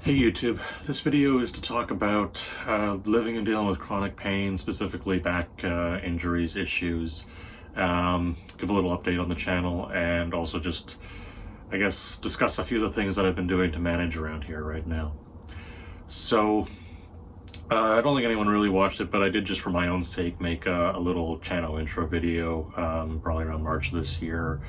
Hey YouTube, this video is to talk about living and dealing with chronic pain, specifically back injuries, issues, give a little update on the channel, and also just, I guess, discuss a few of the things that I've been doing to manage around here right now. So, I don't think anyone really watched it, but I did just for my own sake make a little channel intro video, probably around March of this year,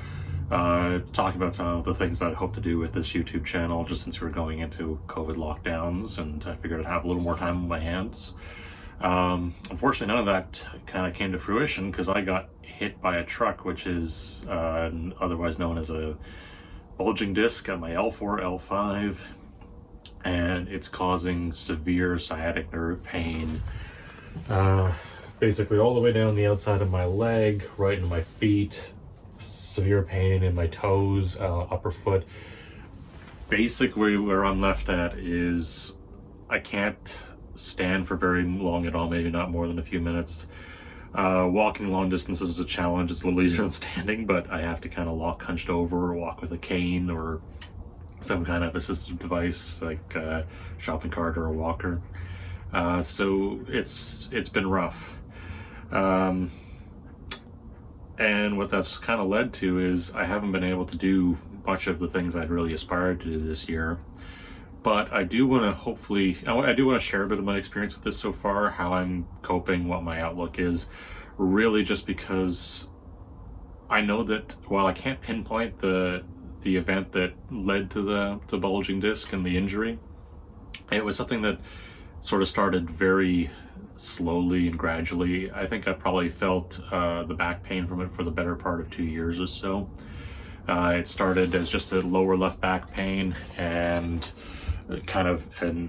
talking about some of the things that I hope to do with this YouTube channel, just since we're going into COVID lockdowns, and I figured I'd have a little more time on my hands. Unfortunately, none of that kind of came to fruition because I got hit by a truck, which is otherwise known as a bulging disc at my L4, L5, and it's causing severe sciatic nerve pain, basically all the way down the outside of my leg, right into my feet. Severe pain in my toes, upper foot. Basically where I'm left at is I can't stand for very long at all, maybe not more than a few minutes. Walking long distances is a challenge. It's a little easier than standing, but I have to kind of walk hunched over or walk with a cane or some kind of assistive device like a shopping cart or a walker. So it's been rough. And what that's kind of led to is I haven't been able to do much of the things I'd really aspired to do this year. But I do want to I do want to share a bit of my experience with this so far, how I'm coping, what my outlook is, really just because I know that while I can't pinpoint the event that led to the bulging disc and the injury, it was something that sort of started very slowly and gradually. I think I probably felt the back pain from it for the better part of 2 years or so. It started as just a lower left back pain, and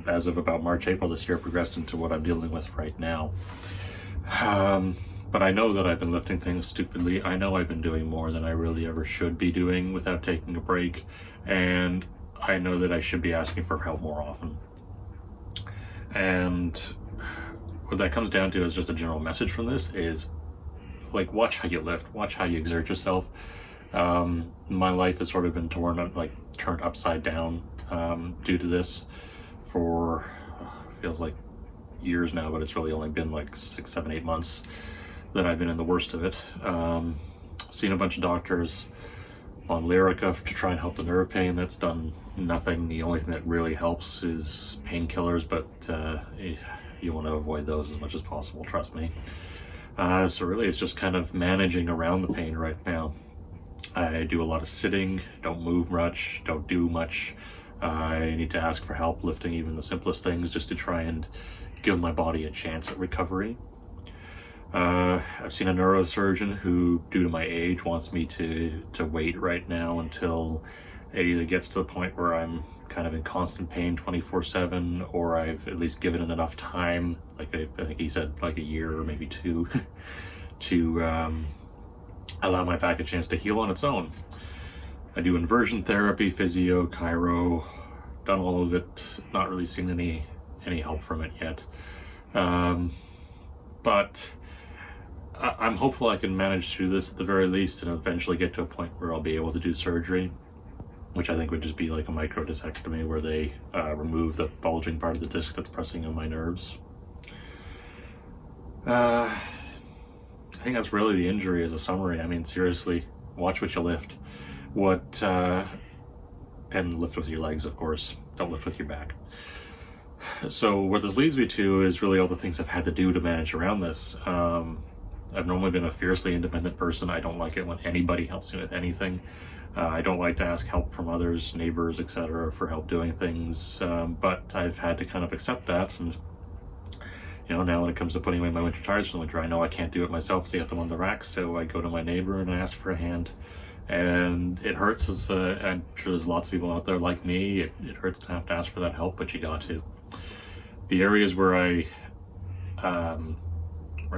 as of about March, April this year, progressed into what I'm dealing with right now. But I know that I've been lifting things stupidly. I know I've been doing more than I really ever should be doing without taking a break, and I know that I should be asking for help more often. And what that comes down to is just a general message from this is, like, watch how you lift, watch how you exert yourself. My life has sort of been turned upside down due to this for feels like years now, but it's really only been like 6, 7, 8 months that I've been in the worst of it. Seen a bunch of doctors on Lyrica to try and help the nerve pain. That's done nothing. The only thing that really helps is painkillers, but you want to avoid those as much as possible, trust me. So really it's just kind of managing around the pain right now. I do a lot of sitting, don't move much, don't do much. I need to ask for help lifting even the simplest things just to try and give my body a chance at recovery. I've seen a neurosurgeon who, due to my age, wants me to wait right now until it either gets to the point where I'm kind of in constant pain 24/7, or I've at least given it enough time, I think he said like a year or maybe 2, to allow my back a chance to heal on its own. I do inversion therapy, physio, chiro, done all of it, not really seen any help from it yet. But I'm hopeful I can manage through this at the very least and eventually get to a point where I'll be able to do surgery, which I think would just be like a micro discectomy where they remove the bulging part of the disc that's pressing on my nerves. I think that's really the injury as a summary. I mean, seriously, watch what you lift. And lift with your legs, of course. Don't lift with your back. So what this leads me to is really all the things I've had to do to manage around this. I've normally been a fiercely independent person. I don't like it when anybody helps me with anything. I don't like to ask help from others, neighbors, etc. for help doing things, but I've had to kind of accept that. And now when it comes to putting away my winter tires for the winter, I know I can't do it myself to get them on the rack, so I go to my neighbor and I ask for a hand. And it hurts, as I'm sure there's lots of people out there like me. It hurts to have to ask for that help, but you got to. The areas where I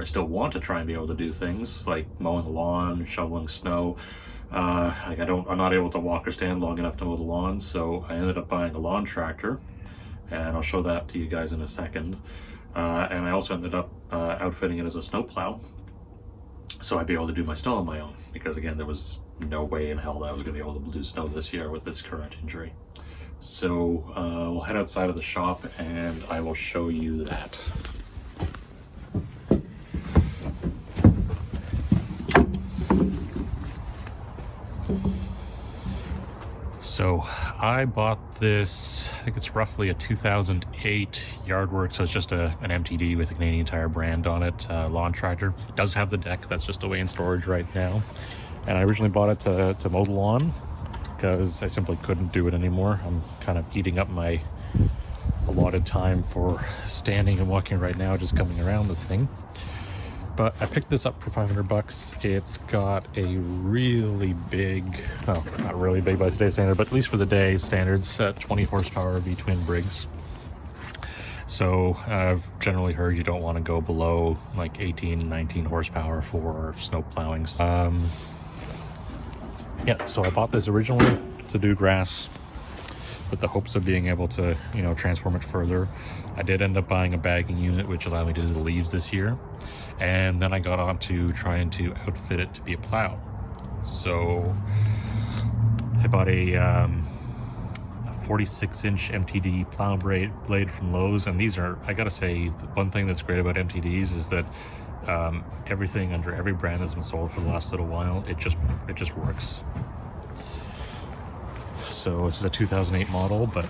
still want to try and be able to do things like mowing the lawn, shoveling snow. I'm not able to walk or stand long enough to mow the lawn, so I ended up buying a lawn tractor, and I'll show that to you guys in a second. And I also ended up outfitting it as a snow plow, so I'd be able to do my snow on my own, because again, there was no way in hell that I was going to be able to do snow this year with this current injury. So we'll head outside of the shop and I will show you that. So I bought this, I think it's roughly a 2008 Yardwork, so it's just an MTD with a Canadian Tire brand on it, lawn tractor. It does have the deck, that's just away in storage right now. And I originally bought it to mow the lawn because I simply couldn't do it anymore. I'm kind of eating up my allotted time for standing and walking right now, just coming around the thing. But I picked this up for $500. It's got a really big, well, not really big by today's standard, but at least for the day standards, 20 horsepower V-twin Briggs. So I've generally heard you don't want to go below like 18, 19 horsepower for snow plowing. Yeah, so I bought this originally to do grass with the hopes of being able to, you know, transform it further. I did end up buying a bagging unit, which allowed me to do the leaves this year. And then I got on to trying to outfit it to be a plow. So I bought a 46-inch MTD plow blade from Lowe's, and these are, I gotta say, the one thing that's great about MTDs is that everything under every brand that's been sold for the last little while, it just works. So this is a 2008 model, but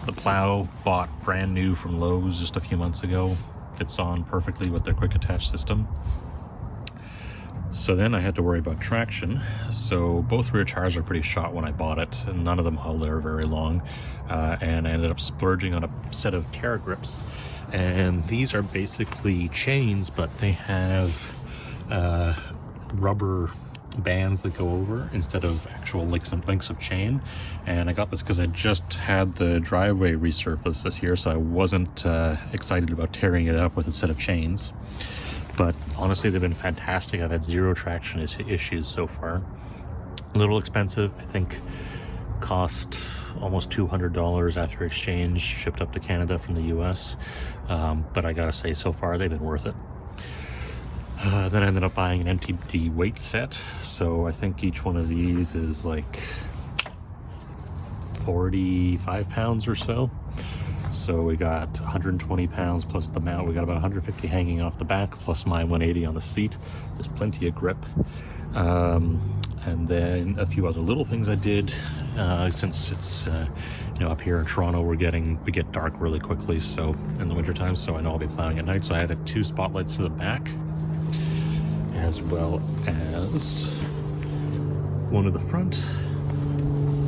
the plow bought brand new from Lowe's just a few months ago. Fits on perfectly with their quick attach system. So then I had to worry about traction. So both rear tires were pretty shot when I bought it, and none of them held there very long. And I ended up splurging on a set of Terra grips. And these are basically chains, but they have rubber bands that go over instead of actual links of chain. And I got this because I just had the driveway resurfaced this year, so I wasn't excited about tearing it up with a set of chains. But honestly, they've been fantastic. I've had zero traction issues so far. A little expensive, I think cost almost $200 after exchange, shipped up to Canada from the US. But I gotta say, so far they've been worth it. Then I ended up buying an MTD weight set. So I think each one of these is like 45 pounds or so. So we got 120 pounds plus the mount. We got about 150 hanging off the back, plus my 180 on the seat. There's plenty of grip. And then a few other little things I did, since it's you know, up here in Toronto we get dark really quickly, so in the wintertime, so I know I'll be plowing at night. So I added 2 spotlights to the back, as well as one at the front,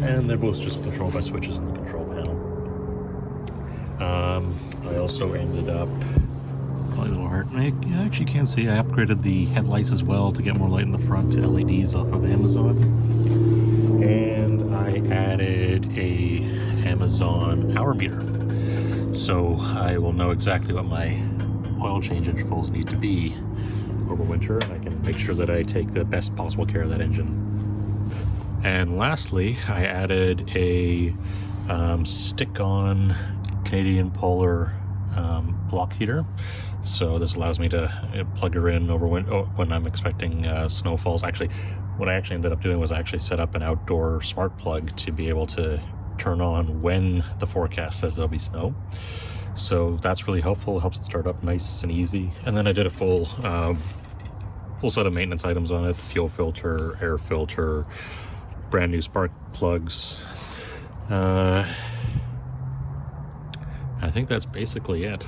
and they're both just controlled by switches in the control panel. I also ended up, probably a little hard, you actually can't see, I upgraded the headlights as well to get more light in the front to LEDs off of Amazon. And I added a Amazon hour meter. So I will know exactly what my oil change intervals need to be over winter, and I can make sure that I take the best possible care of that engine. And lastly, I added a stick-on Canadian Polar block heater. So this allows me to plug her in over when I'm expecting snowfalls. Actually, what I actually ended up doing was I actually set up an outdoor smart plug to be able to turn on when the forecast says there'll be snow. So that's really helpful. It helps it start up nice and easy. And then I did a full set of maintenance items on it: fuel filter, air filter, brand new spark plugs. I think that's basically it.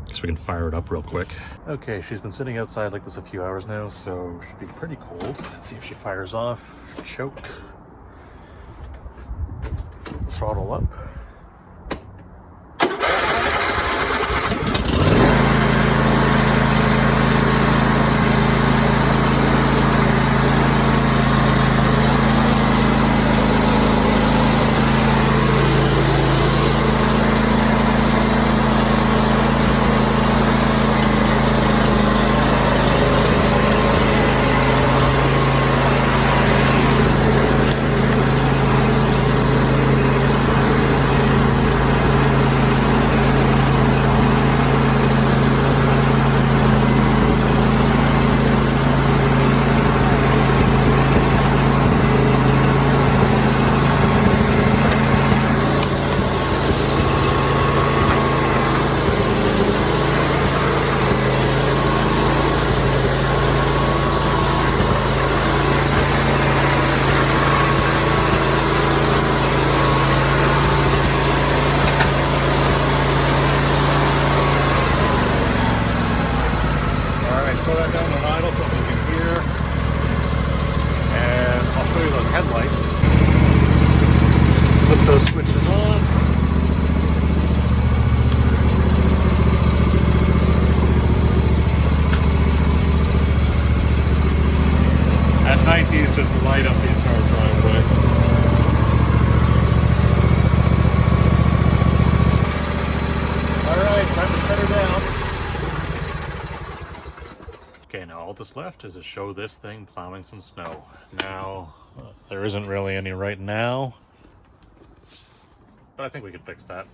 Guess we can fire it up real quick. Okay, she's been sitting outside like this a few hours now, so should be pretty cold. Let's see if she fires off. Choke. Throttle up. that's left is to show this thing plowing some snow. Now, there isn't really any right now, but I think we can fix that.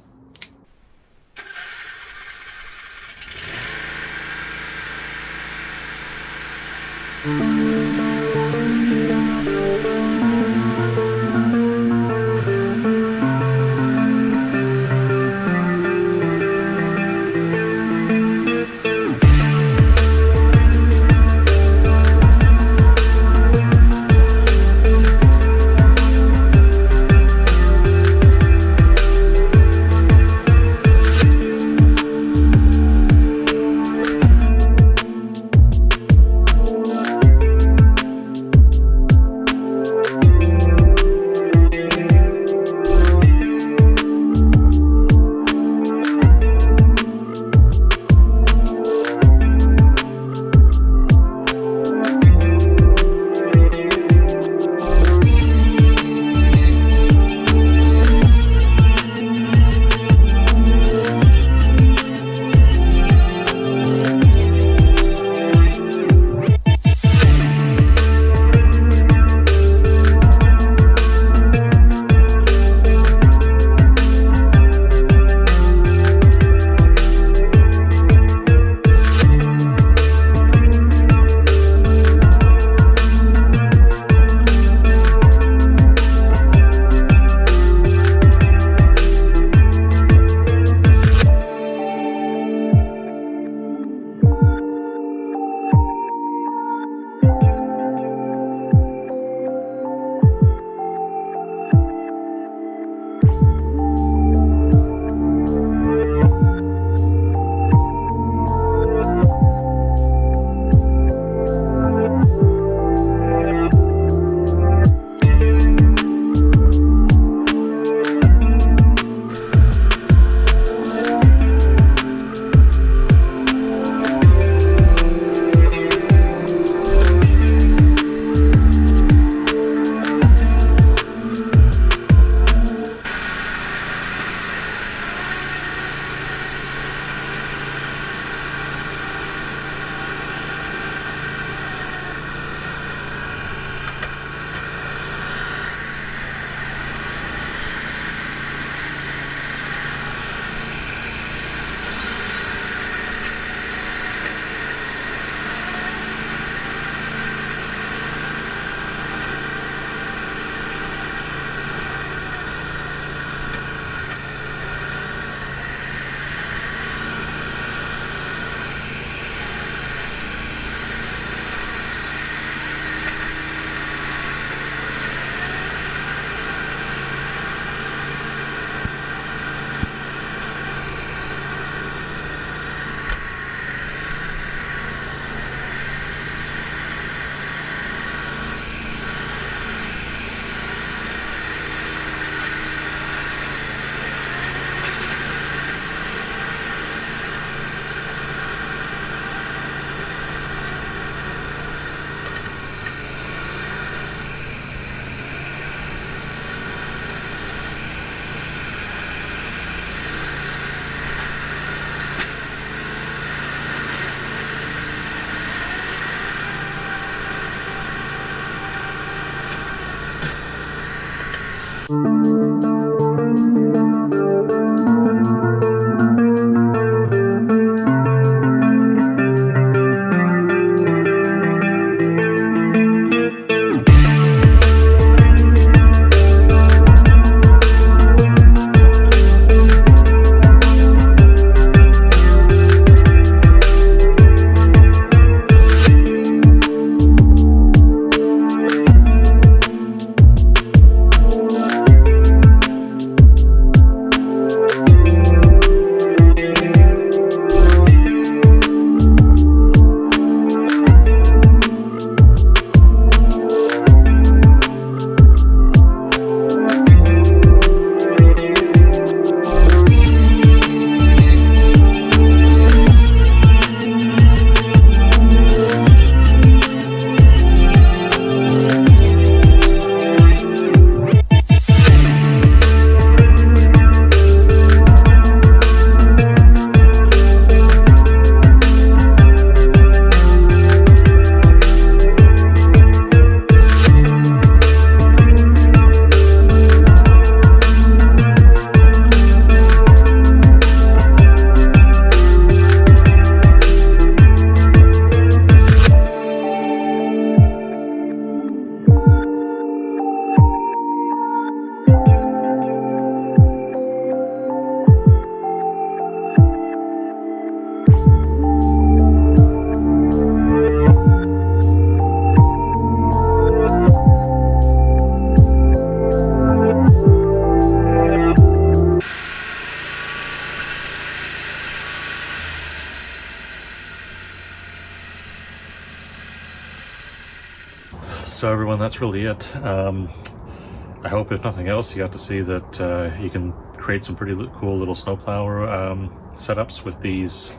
So everyone, that's really it. I hope if nothing else you got to see that you can create some pretty cool little snowplow setups with these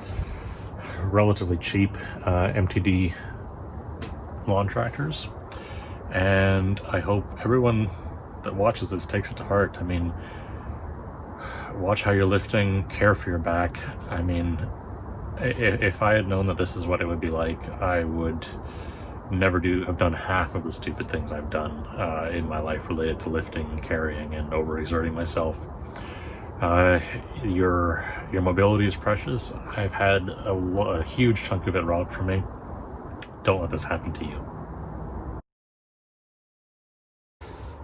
relatively cheap MTD lawn tractors. And I hope everyone that watches this takes it to heart. I mean, watch how you're lifting, care for your back. I mean, if I had known that this is what it would be like, I would never have done half of the stupid things I've done in my life related to lifting, carrying, and overexerting myself. Your mobility is precious. I've had a huge chunk of it robbed from me. Don't let this happen to you.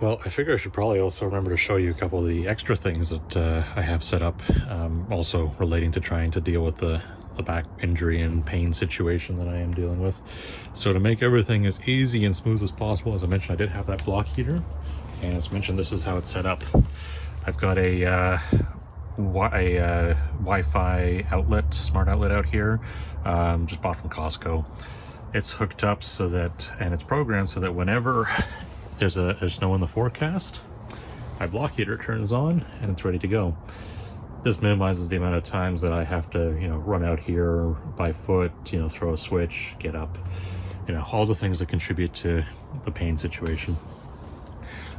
Well, I figure I should probably also remember to show you a couple of the extra things that I have set up, also relating to trying to deal with the back injury and pain situation that I am dealing with. So to make everything as easy and smooth as possible, as I mentioned, I did have that block heater, and as mentioned, this is how it's set up. I've got a Wi-Fi outlet, smart outlet out here, just bought from Costco. It's hooked up so that, and it's programmed so that whenever there's snow in the forecast, my block heater turns on and it's ready to go. This minimizes the amount of times that I have to, run out here by foot, throw a switch, get up, all the things that contribute to the pain situation.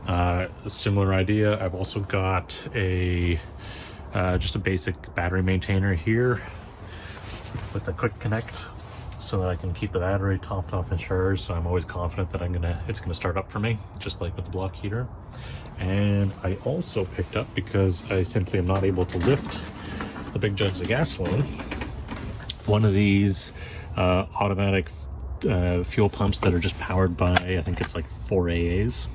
A similar idea, I've also got just a basic battery maintainer here with a quick connect so that I can keep the battery topped off and charged, so I'm always confident that it's gonna start up for me, just like with the block heater. And I also picked up, because I simply am not able to lift the big jugs of gasoline, one of these automatic fuel pumps that are just powered by, I think it's like 4 AAs.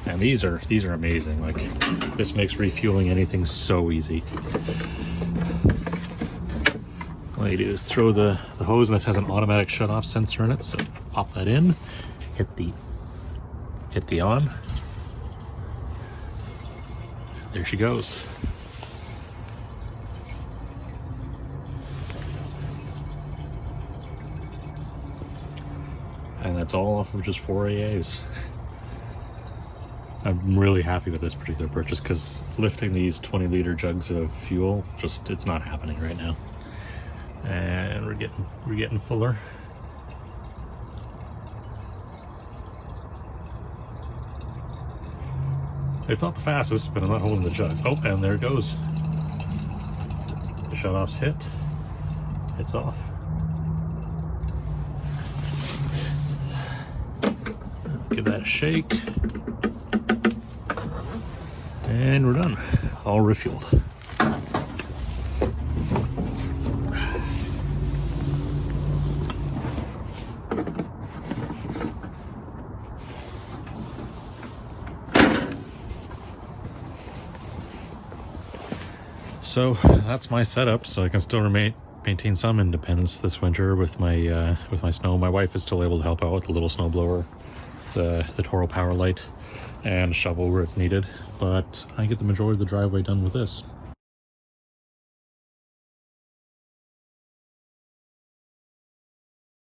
And these are amazing. Like, this makes refueling anything so easy. All you do is throw the hose, and this has an automatic shut-off sensor in it, so pop that in, hit the on. There she goes. And that's all off of just 4 AAs. I'm really happy with this particular purchase, because lifting these 20-liter jugs of fuel, it's not happening right now. And we're getting fuller. It's not the fastest, but I'm not holding the jug. Oh, and there it goes. The shut-off's hit. It's off. Give that a shake. And we're done. All refueled. So that's my setup, so I can still maintain some independence this winter with my snow. My wife is still able to help out with the little snowblower, the Toro Power Light, and shovel where it's needed, but I get the majority of the driveway done with this.